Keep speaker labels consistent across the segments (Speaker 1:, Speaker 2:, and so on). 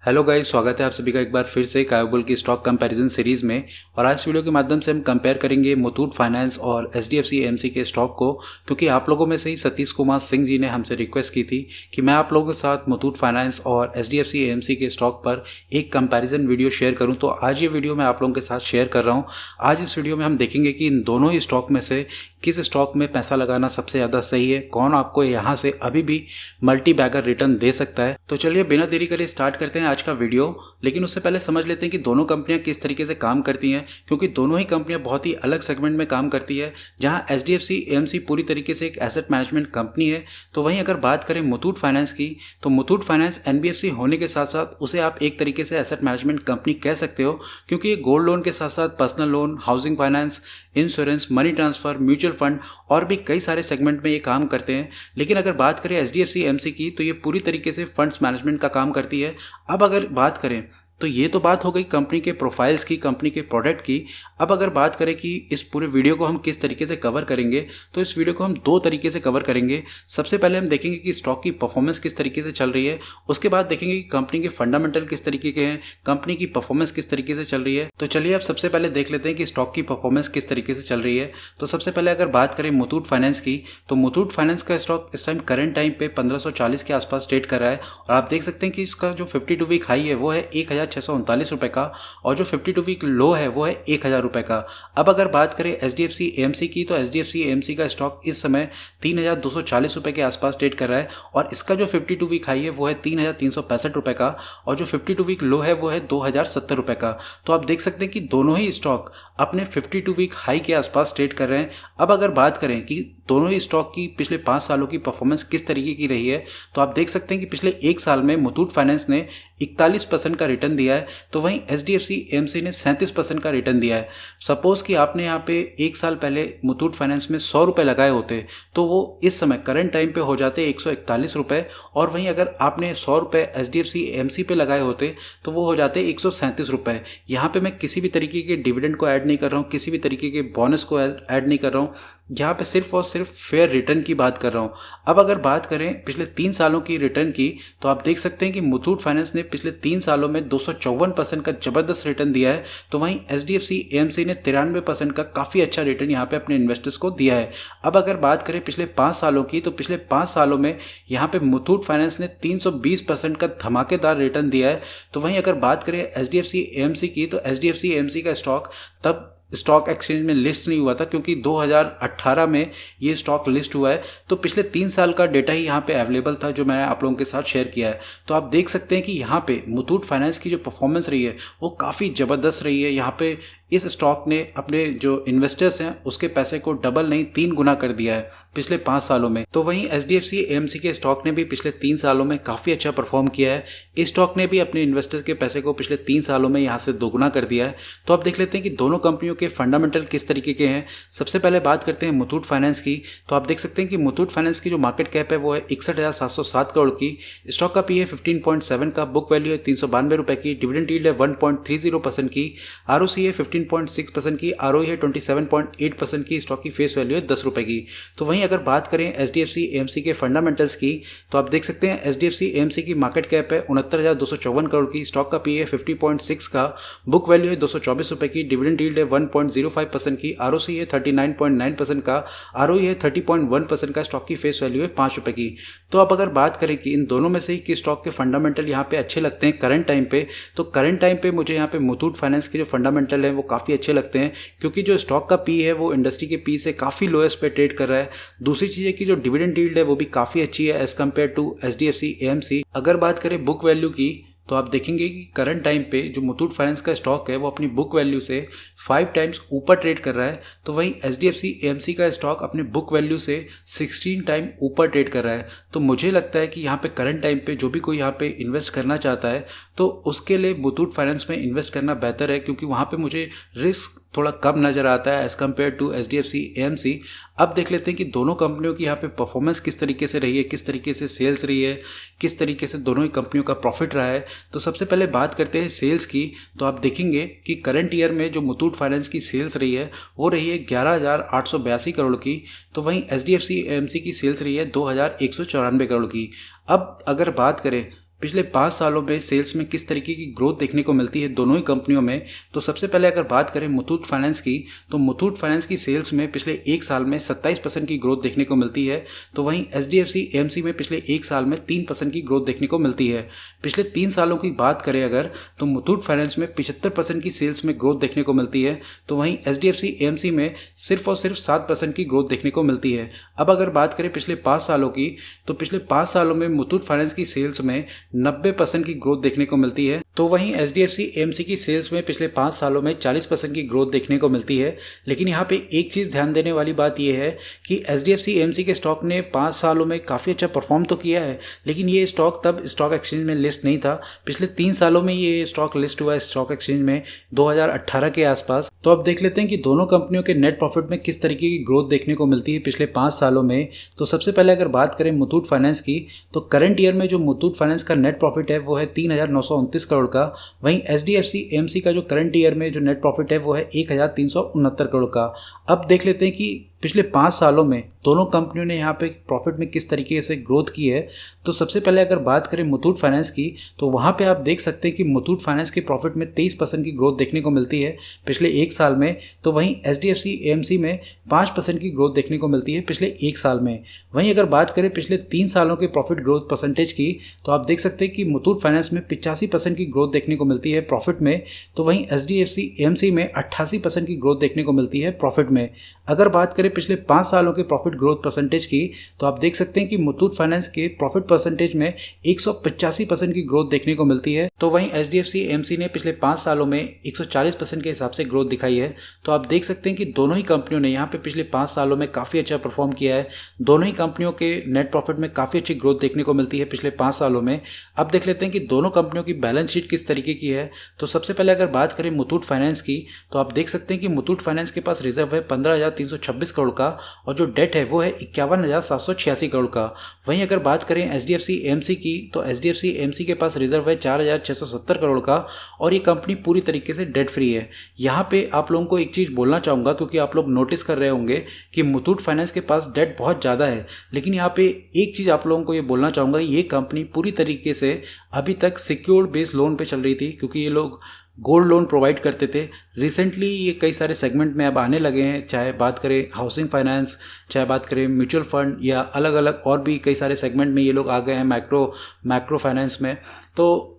Speaker 1: Hello guys, स्वागत है आप सभी का एक बार फिर से कायोबुल की स्टॉक कंपैरिजन सीरीज में। और आज वीडियो के माध्यम से हम कंपेयर करेंगे मुथूट फाइनेंस और एचडीएफसी एएमसी के स्टॉक को, क्योंकि आप लोगों में से ही सतीश कुमार सिंह जी ने हमसे रिक्वेस्ट की थी कि मैं आप लोगों के साथ मुथूट फाइनेंस और एचडीएफसी एएमसी के स्टॉक पर एक कंपैरिजन वीडियो शेयर करूं। तो आज ये वीडियो मैं आप लोगों के साथ शेयर कर रहा हूँ। आज इस वीडियो में हम देखेंगे कि इन दोनों ही स्टॉक में से किस स्टॉक में पैसा लगाना सबसे ज़्यादा सही है, कौन आपको यहाँ से अभी भी मल्टी बैगर रिटर्न दे सकता है। तो चलिए बिना देरी करे स्टार्ट करते हैं आज का वीडियो। लेकिन उससे पहले समझ लेते हैं कि दोनों कंपनियां किस तरीके से काम करती हैं, क्योंकि दोनों ही कंपनियां बहुत ही अलग सेगमेंट में काम करती है। जहां एचडीएफसी एएमसी पूरी तरीके से एक एसेट मैनेजमेंट कंपनी है, तो वहीं अगर बात करें मुथूट फाइनेंस की, तो मुथूट फाइनेंस एनबीएफसी होने के साथ साथ उसे आप एक तरीके से एसेट मैनेजमेंट कंपनी कह सकते हो, क्योंकि ये गोल्ड लोन के साथ साथ personal loan, housing finance, insurance, money transfer, mutual fund और भी कई सारे सेगमेंट में ये काम करते हैं। लेकिन अगर बात करें एचडीएफसी एएमसी की, तो ये पूरी तरीके से फंड्स मैनेजमेंट का काम करती है। अब अगर बात करें तो ये तो बात हो गई कंपनी के प्रोफाइल्स की, कंपनी के प्रोडक्ट की। अब अगर बात करें कि इस पूरे वीडियो को हम किस तरीके से कवर करेंगे, तो इस वीडियो को हम दो तरीके से कवर करेंगे। सबसे पहले हम देखेंगे कि स्टॉक की परफॉर्मेंस किस तरीके से चल रही है, उसके बाद देखेंगे कि कंपनी के फंडामेंटल किस तरीके के हैं, कंपनी की परफॉर्मेंस किस तरीके से चल रही है। तो चलिए अब सबसे पहले देख लेते हैं कि स्टॉक की परफॉर्मेंस किस तरीके से चल रही है। तो सबसे पहले अगर बात करें मुथूट फाइनेंस की, तो मुथूट फाइनेंस का स्टॉक इस टाइम करंट टाइम पे 1540 के आसपास ट्रेड कर रहा है। और आप देख सकते हैं कि इसका जो 52 वीक हाई है वो है 1639 रुपए का, और जो 52 वीक लो है वो है 1000 रुपए का। अब अगर बात करें एचडीएफसी एएमसी की, तो एचडीएफसी एएमसी का स्टॉक इस समय 3240 रुपए के आसपास ट्रेड कर रहा है, और इसका जो 52 वीक हाई है वो है 3365 रुपए का, और जो 52 वीक लो है वो है 2070 रुपए का। तो आप देख सकते हैं कि दोनों ही स्टॉक अपने 52 वीक हाई के आसपास ट्रेड कर रहे हैं। अब अगर बात करें कि दोनों ही स्टॉक की पिछले 5 सालों की परफॉर्मेंस किस तरीके की रही है, तो आप देख सकते हैं कि पिछले एक साल में मुथूट फाइनेंस ने 41% का रिटर्न दिया है, तो वहीं एचडीएफसी एएमसी ने 37% का रिटर्न दिया है। सपोज कि आपने यहाँ पे एक साल पहले मुथूट फाइनेंस में 100 रुपये लगाए होते, तो वो इस समय करंट टाइम पे हो जाते 141 रुपये, और वहीं अगर आपने 100 रुपये एचडीएफसी एएमसी पे लगाए होते तो वो हो जाते 137 रुपये। यहाँ पे मैं किसी भी तरीके के डिविडेंड को ऐड नहीं कर रहा हूँ, किसी भी तरीके के बोनस को ऐड नहीं कर रहा हूँ, यहाँ पे सिर्फ और सिर्फ फेयर रिटर्न की बात कर रहा हूँ। अब अगर बात करें पिछले 3 सालों की रिटर्न की, तो आप देख सकते हैं कि मुथूट फाइनेंस ने पिछले 3 सालों में 254% का जबरदस्त रिटर्न दिया है, तो वहीं एचडीएफसी एएमसी ने 93% का काफ़ी अच्छा रिटर्न यहाँ पे अपने इन्वेस्टर्स को दिया है। अब अगर बात करें पिछले 5 सालों की, तो पिछले 5 सालों में यहाँ पे मुथूट फाइनेंस ने 320% का धमाकेदार रिटर्न दिया है। तो वहीं अगर बात करें एचडीएफसी एएमसी की, तो एचडीएफसी एएमसी का स्टॉक तब स्टॉक एक्सचेंज में लिस्ट नहीं हुआ था, क्योंकि 2018 में ये स्टॉक लिस्ट हुआ है। तो पिछले 3 साल का डेटा ही यहाँ पे अवेलेबल था, जो मैंने आप लोगों के साथ शेयर किया है। तो आप देख सकते हैं कि यहाँ पे मुथूट फाइनेंस की जो परफॉर्मेंस रही है वो काफ़ी ज़बरदस्त रही है। यहाँ पे इस स्टॉक ने अपने जो इन्वेस्टर्स हैं उसके पैसे को डबल नहीं 3 गुना कर दिया है पिछले 5 सालों में। तो वहीं एचडीएफसी एएमसी के स्टॉक ने भी पिछले 3 सालों में काफ़ी अच्छा परफॉर्म किया है। इस स्टॉक ने भी अपने इन्वेस्टर्स के पैसे को पिछले 3 सालों में यहाँ से दोगुना कर दिया है। तो आप देख लेते हैं कि दोनों कंपनियों के फंडामेंटल किस तरीके के हैं। सबसे पहले बात करते हैं मुथूट फाइनेंस की, तो आप देख सकते हैं कि मुथूट फाइनेंस की जो मार्केट कैप है वो है 61,707 करोड़ की, स्टॉक का पी है 15.7 का, बुक वैल्यू है 392 रुपये की, डिविडेंड यील्ड है 1.30% की, आरओसी है 15.6% की, आरओई है 27.8% की, स्टॉक की फेस वैल्यू है 10 रुपये की। तो वहीं अगर बात करें एचडीएफसी एएमसी के फंडामेंटल्स की, तो आप देख सकते हैं एचडीएफसी एएमसी की मार्केट कैप है 69,254 करोड़ की, स्टॉक का पी है 50.6 का, बुक वैल्यू है 224 रुपये की, डिविडेंड यील्ड है 1.05% की, आरओसी है 39.9% का, आरओई है 30.1% का, स्टॉक की फेस वैल्यू है 5 रुपये की। तो अब अगर बात करें कि इन दोनों में से ही किस स्टॉक के फंडामेंटल यहाँ पे अच्छे लगते हैं करंट टाइम पे, तो करंट टाइम पे मुझे यहाँ पे मुथूट फाइनेंस के जो फंडामेंटल है वो काफ़ी अच्छे लगते हैं, क्योंकि जो स्टॉक का पी है वो इंडस्ट्री के पी से काफ़ी लोएस्ट पे ट्रेड कर रहा है। दूसरी चीज़ है कि जो डिविडेंड यील्ड है वो भी काफ़ी अच्छी है as compare to HDFC AMC. अगर बात करें बुक वैल्यू की, तो आप देखेंगे कि करंट टाइम पे जो मुथूट फाइनेंस का स्टॉक है वो अपनी बुक वैल्यू से 5 टाइम्स ऊपर ट्रेड कर रहा है, तो वहीं एचडीएफसी एएमसी का स्टॉक अपने बुक वैल्यू से 16 टाइम ऊपर ट्रेड कर रहा है। तो मुझे लगता है कि यहाँ पे करंट टाइम पे जो भी कोई यहाँ पे इन्वेस्ट करना चाहता है तो उसके लिए मुथूट फाइनेंस में इन्वेस्ट करना बेहतर है, क्योंकि वहाँ पे मुझे रिस्क थोड़ा कम नज़र आता है as compare to HDFC AMC. अब देख लेते हैं कि दोनों कंपनियों की यहाँ पे परफॉर्मेंस किस तरीके से रही है, किस तरीके से सेल्स रही है, किस तरीके से दोनों ही कंपनियों का प्रॉफिट रहा है। तो सबसे पहले बात करते हैं सेल्स की, तो आप देखेंगे कि करंट ईयर में जो मुथूट फाइनेंस की सेल्स रही है वो रही है 11,882 करोड़ की, तो वहीं एचडीएफसी एएमसी की सेल्स रही है 2,194 करोड़ की। अब अगर बात करें पिछले 5 सालों में सेल्स में किस तरीके की ग्रोथ देखने को मिलती है दोनों ही कंपनियों में। तो सबसे पहले अगर बात करें मुथूट फाइनेंस की, तो मुथूट फाइनेंस की सेल्स में पिछले 1 साल में 27% की ग्रोथ देखने को मिलती है। तो वहीं HDFC AMC में पिछले 1 साल में 3% की ग्रोथ देखने को मिलती है। पिछले 3 सालों की बात करें अगर, तो मुथूट फाइनेंस में 75% की सेल्स में ग्रोथ देखने को मिलती है। तो वहीं HDFC AMC में सिर्फ और सिर्फ 7% की ग्रोथ देखने को मिलती है। अब अगर बात करें पिछले 5 सालों की, तो पिछले 5 सालों में मुथूट फाइनेंस की सेल्स में 90% की ग्रोथ देखने को मिलती है। तो वहीं HDFC AMC की सेल्स में पिछले 5 सालों में 40% की ग्रोथ देखने को मिलती है। लेकिन यहाँ पे एक चीज़ ध्यान देने वाली बात यह है कि HDFC AMC के स्टॉक ने 5 सालों में काफ़ी अच्छा परफॉर्म तो किया है, लेकिन ये स्टॉक तब स्टॉक एक्सचेंज में लिस्ट नहीं था। पिछले 3 सालों में ये स्टॉक लिस्ट हुआ है स्टॉक एक्सचेंज में 2018 के आसपास। तो अब देख लेते हैं कि दोनों कंपनियों के नेट प्रॉफिट में किस तरीके की ग्रोथ देखने को मिलती है पिछले 5 सालों में। तो सबसे पहले अगर बात करें मुथूट फाइनेंस की, तो करंट ईयर में जो मुथूट फाइनेंस का नेट प्रॉफिट है वो है 3,929 करोड़ का। वहीं HDFC AMC का जो करंट ईयर में जो नेट प्रॉफिट है वो है 1,369 करोड़ का। अब देख लेते हैं कि पिछले 5 सालों में दोनों कंपनियों ने यहाँ पे प्रॉफिट में किस तरीके से ग्रोथ की है। तो सबसे पहले अगर बात करें मुथूट फाइनेंस की, तो वहाँ पे आप देख सकते हैं कि मुथूट फाइनेंस के प्रॉफिट में 23% की ग्रोथ देखने को मिलती है पिछले 1 साल में। तो वहीं HDFC AMC में 5% की ग्रोथ देखने को मिलती है पिछले 1 साल में। वहीं अगर बात करें पिछले 3 सालों के प्रॉफिट ग्रोथ परसेंटेज की, तो आप देख सकते हैं कि मुथूट फाइनेंस में 85% की ग्रोथ देखने को मिलती है प्रॉफिट में। तो वहीं HDFC AMC में 88% की ग्रोथ देखने को मिलती है प्रॉफिट में। अगर बात करें पिछले 5 सालों के प्रॉफिट ग्रोथ परसेंटेज की, तो आप देख सकते हैं कि मुथूट फाइनेंस के प्रॉफिट परसेंटेज में 185% की ग्रोथ देखने को मिलती है। तो वहीं HDFC AMC ने पिछले 5 सालों में 140% के हिसाब से ग्रोथ दिखाई है। तो आप देख सकते हैं कि दोनों ही कंपनियों ने यहाँ पे पिछले 5 सालों में काफ़ी अच्छा परफॉर्म किया है। दोनों ही कंपनियों के नेट प्रॉफिट में काफ़ी अच्छी ग्रोथ देखने को मिलती है पिछले 5 सालों में। अब देख लेते हैं कि दोनों कंपनियों की बैलेंस शीट किस तरीके की है। तो सबसे पहले अगर बात करें मुथूट फाइनेंस की, तो आप देख सकते हैं कि मुथूट फाइनेंस के पास रिजर्व है 15,326 करोड़ का और जो डेट है वो है 51,786 करोड़ का। वहीं अगर बात करें HDFC AMC की, तो HDFC AMC के पास रिजर्व है 4,670 करोड़ का और ये कंपनी पूरी तरीके से डेट फ्री है। यहाँ पे आप लोगों को एक चीज़ बोलना चाहूँगा, क्योंकि आप लोग नोटिस कर रहे होंगे कि मुथूट फाइनेंस के पास डेट बहुत ज़्यादा है, लेकिन यहाँ पे एक चीज़ आप लोगों को ये बोलना चाहूँगा, ये कंपनी पूरी तरीके से अभी तक सिक्योर्ड बेस्ड लोन पे चल रही थी, क्योंकि ये लोग गोल्ड लोन प्रोवाइड करते थे। रिसेंटली ये कई सारे सेगमेंट में अब आने लगे हैं, चाहे बात करें हाउसिंग फाइनेंस, चाहे बात करें म्यूचुअल फंड या अलग अलग और भी कई सारे सेगमेंट में ये लोग आ गए हैं, मैक्रो फाइनेंस में। तो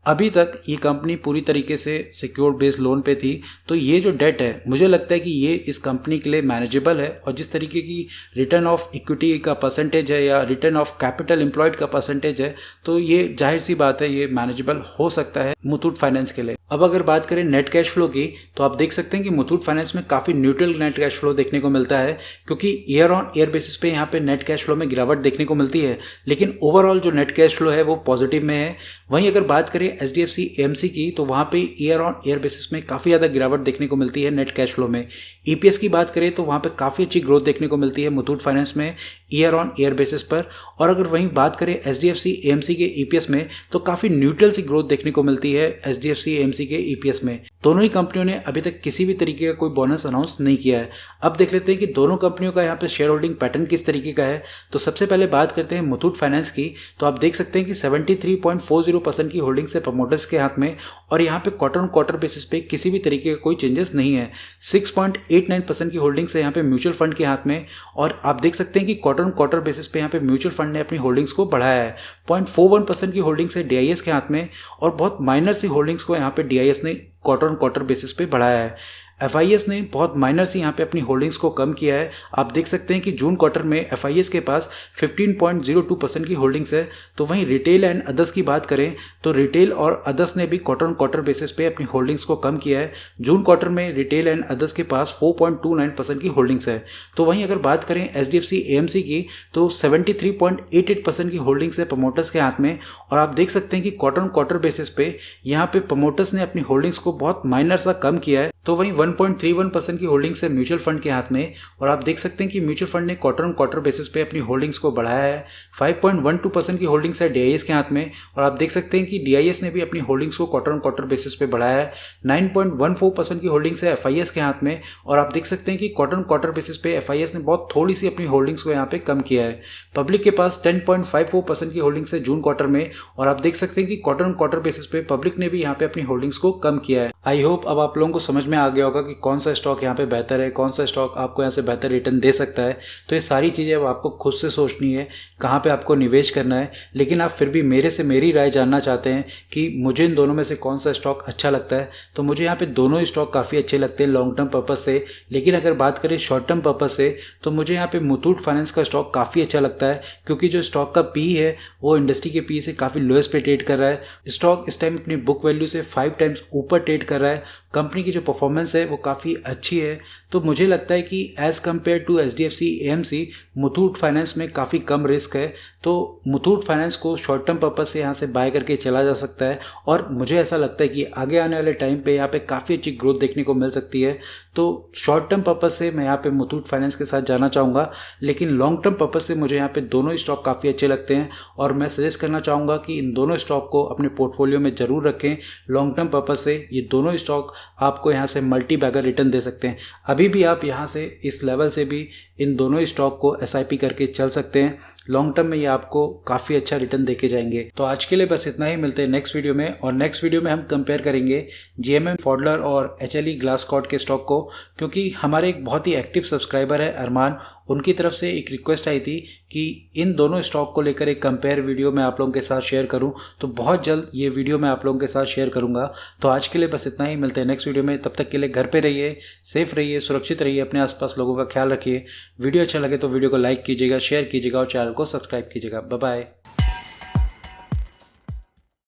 Speaker 1: अभी तक ये कंपनी पूरी तरीके से सिक्योर्ड बेस्ड लोन पे थी। तो ये जो डेट है, मुझे लगता है कि ये इस कंपनी के लिए मैनेजेबल है और जिस तरीके की रिटर्न ऑफ इक्विटी का परसेंटेज है या रिटर्न ऑफ कैपिटल एम्प्लॉयड का परसेंटेज है, तो ये जाहिर सी बात है, ये मैनेजेबल हो सकता है मुथूट फाइनेंस के लिए। अब अगर बात करें नेट कैश फ्लो की, तो आप देख सकते हैं कि मुथूट फाइनेंस में काफ़ी न्यूट्रल नेट कैश फ्लो देखने को मिलता है, क्योंकि ईयर ऑन ईयर बेसिस पे यहाँ पे नेट कैश फ्लो में गिरावट देखने को मिलती है, लेकिन ओवरऑल जो नेट कैश फ्लो है वो पॉजिटिव में है। वहीं अगर बात करें HDFC AMC की, तो वहाँ पे ईयर ऑन ईयर बेसिस में काफ़ी ज़्यादा गिरावट देखने को मिलती है नेट कैश फ्लो में। EPS की बात करें तो वहाँ पे काफ़ी अच्छी ग्रोथ देखने को मिलती है मुथूट फाइनेंस में ईयर ऑन ईयर बेसिस पर। और अगर वहीं बात करें HDFC AMC के EPS में, तो काफ़ी न्यूट्रल सी ग्रोथ देखने को मिलती है HDFC AMC के EPS में। दोनों ही कंपनियों ने अभी तक किसी भी तरीके का कोई बोनस अनाउंस नहीं किया है। अब देख लेते हैं कि दोनों कंपनियों का यहाँ पे शेयर होल्डिंग पैटर्न किस तरीके का है। तो सबसे पहले बात करते हैं मुथूट फाइनेंस की, तो आप देख सकते हैं कि 73.40% की होल्डिंग्स है प्रमोटर्स के हाथ में और यहाँ पे क्वार्टर ऑन क्वार्टर बेसिस पे किसी भी तरीके का कोई चेंजेस नहीं है। 6.89% की होल्डिंग्स है यहाँ पे म्यूचुअल फंड के हाथ में और आप देख सकते हैं कि क्वार्टर ऑन क्वार्टर बेसिस पे यहाँ पे म्यूचुअल फंड ने अपनी होल्डिंग्स को बढ़ाया है। 0.41% की होल्डिंग्स है DIS के हाथ में और बहुत माइनर सी होल्डिंग्स को यहाँ पे DIS ने क्वार्टर ऑन क्वार्टर बेसिस पे बढ़ाया है। FIS ने बहुत माइनर सी यहाँ पे अपनी होल्डिंग्स को कम किया है। आप देख सकते हैं कि जून क्वार्टर में FIS के पास 15.02% की होल्डिंग्स है। तो वहीं रिटेल एंड अदर्स की बात करें तो रिटेल और अदर्स ने भी क्वार्टर ऑन क्वार्टर बेसिस पे अपनी होल्डिंग्स को कम किया है। जून क्वार्टर में रिटेल एंड अदर्स के पास 4.29% की होल्डिंग्स है। तो वहीं अगर बात करें HDFC AMC की तो 73.88% की होल्डिंग्स है प्रमोटर्स के हाथ में और आप देख सकते हैं कि क्वार्टर ऑन क्वार्टर बेसिस पे यहाँ पे प्रमोटर्स ने अपनी होल्डिंग्स को बहुत माइनर सा कम किया है। तो वहीं 1.31% की होल्डिंग्स है म्यूचुअल फंड के हाथ में, और आप देख सकते हैं कि म्यूचुअल फंड ने क्वार्टर ऑन क्वार्टर बेसिस पे अपनी होल्डिंग्स को बढ़ाया है। 5.12% की होल्डिंग्स है डीआईएस के हाथ में, और आप देख सकते हैं कि डीआईएस ने भी अपनी होल्डिंग्स को क्वार्टर ऑन क्वार्टर बेसिस पे बढ़ाया है। 9.14% की होल्डिंग्स है एफआईएस के हाथ में, और आप देख सकते हैं कि क्वार्टर ऑन क्वार्टर बेसिस पे एफआईएस ने बहुत थोड़ी सी अपनी होल्डिंग्स को यहाँ पे कम किया है। पब्लिक के पास 10.54% की होल्डिंग्स है जून क्वार्टर में, और आप देख सकते हैं कि क्वार्टर ऑन क्वार्टर बेसिस पे पब्लिक ने भी यहाँ पे अपनी होल्डिंग्स को कम किया है। आई होप अब आप लोगों को समझ में आ गया होगा कि कौन सा स्टॉक यहाँ पे बेहतर है, कौन सा स्टॉक आपको यहाँ से बेहतर रिटर्न दे सकता है। तो ये सारी चीज़ें अब आपको खुद से सोचनी है कहाँ पे आपको निवेश करना है। लेकिन आप फिर भी मेरे से मेरी राय जानना चाहते हैं कि मुझे इन दोनों में से कौन सा स्टॉक अच्छा लगता है, तो मुझे यहाँ पे दोनों ही स्टॉक काफ़ी अच्छे लगते हैं लॉन्ग टर्म पर्पज से। लेकिन अगर बात करें शॉर्ट टर्म पर्पज से, तो मुझे यहाँ पे मुथूट फाइनेंस का स्टॉक काफ़ी अच्छा लगता है, क्योंकि जो स्टॉक का पी है वो इंडस्ट्री के पी से काफ़ी लोएस्ट पे ट्रेड कर रहा है। स्टॉक इस टाइम अपनी बुक वैल्यू से 5 टाइम्स ऊपर ट्रेड कर रहा है। कंपनी की जो परफॉर्मेंस है वो काफ़ी अच्छी है। तो मुझे लगता है कि as compare to HDFC AMC, Muthoot finance में काफ़ी कम रिस्क है। तो मुथूट फाइनेंस को शॉर्ट टर्म पर्पज से यहाँ से बाय करके चला जा सकता है, और मुझे ऐसा लगता है कि आगे आने वाले टाइम पे यहाँ पे काफ़ी अच्छी ग्रोथ देखने को मिल सकती है। तो शॉर्ट टर्म पर्पज से मैं यहाँ पे मुथूट फाइनेंस के साथ जाना चाहूँगा, लेकिन लॉन्ग टर्म पर्पज से मुझे यहाँ पे दोनों ही स्टॉक काफ़ी अच्छे लगते हैं, और मैं सजेस्ट करना चाहूँगा कि इन दोनों स्टॉक को अपने पोर्टफोलियो में ज़रूर रखें। लॉन्ग टर्म पर्पज से ये दोनों स्टॉक आपको यहाँ से मल्टी बैगर रिटर्न दे सकते हैं। अभी भी आप यहाँ से इस लेवल से भी इन दोनों स्टॉक को एसआईपी करके चल सकते हैं। लॉन्ग टर्म में ये आपको काफ़ी अच्छा रिटर्न देके जाएंगे। तो आज के लिए बस इतना ही, मिलते हैं नेक्स्ट वीडियो में। और नेक्स्ट वीडियो में हम कंपेयर करेंगे जीएमएम फॉडलर और एचएलई ग्लासकोट के स्टॉक को, क्योंकि हमारे एक बहुत ही एक्टिव सब्सक्राइबर है अरमान, उनकी तरफ से एक रिक्वेस्ट आई थी कि इन दोनों स्टॉक को लेकर एक कंपेयर वीडियो मैं आप लोगों के साथ शेयर करूं। तो बहुत जल्द ये वीडियो मैं आप लोगों के साथ शेयर करूंगा। तो आज के लिए बस इतना ही, मिलते हैं नेक्स्ट वीडियो में। तब तक के लिए घर पे रहिए, सेफ रहिए, सुरक्षित रहिए, अपने आसपास लोगों का ख्याल रखिए। वीडियो अच्छा लगे तो वीडियो को लाइक कीजिएगा, शेयर कीजिएगा और चैनल को सब्सक्राइब कीजिएगा। Bye bye.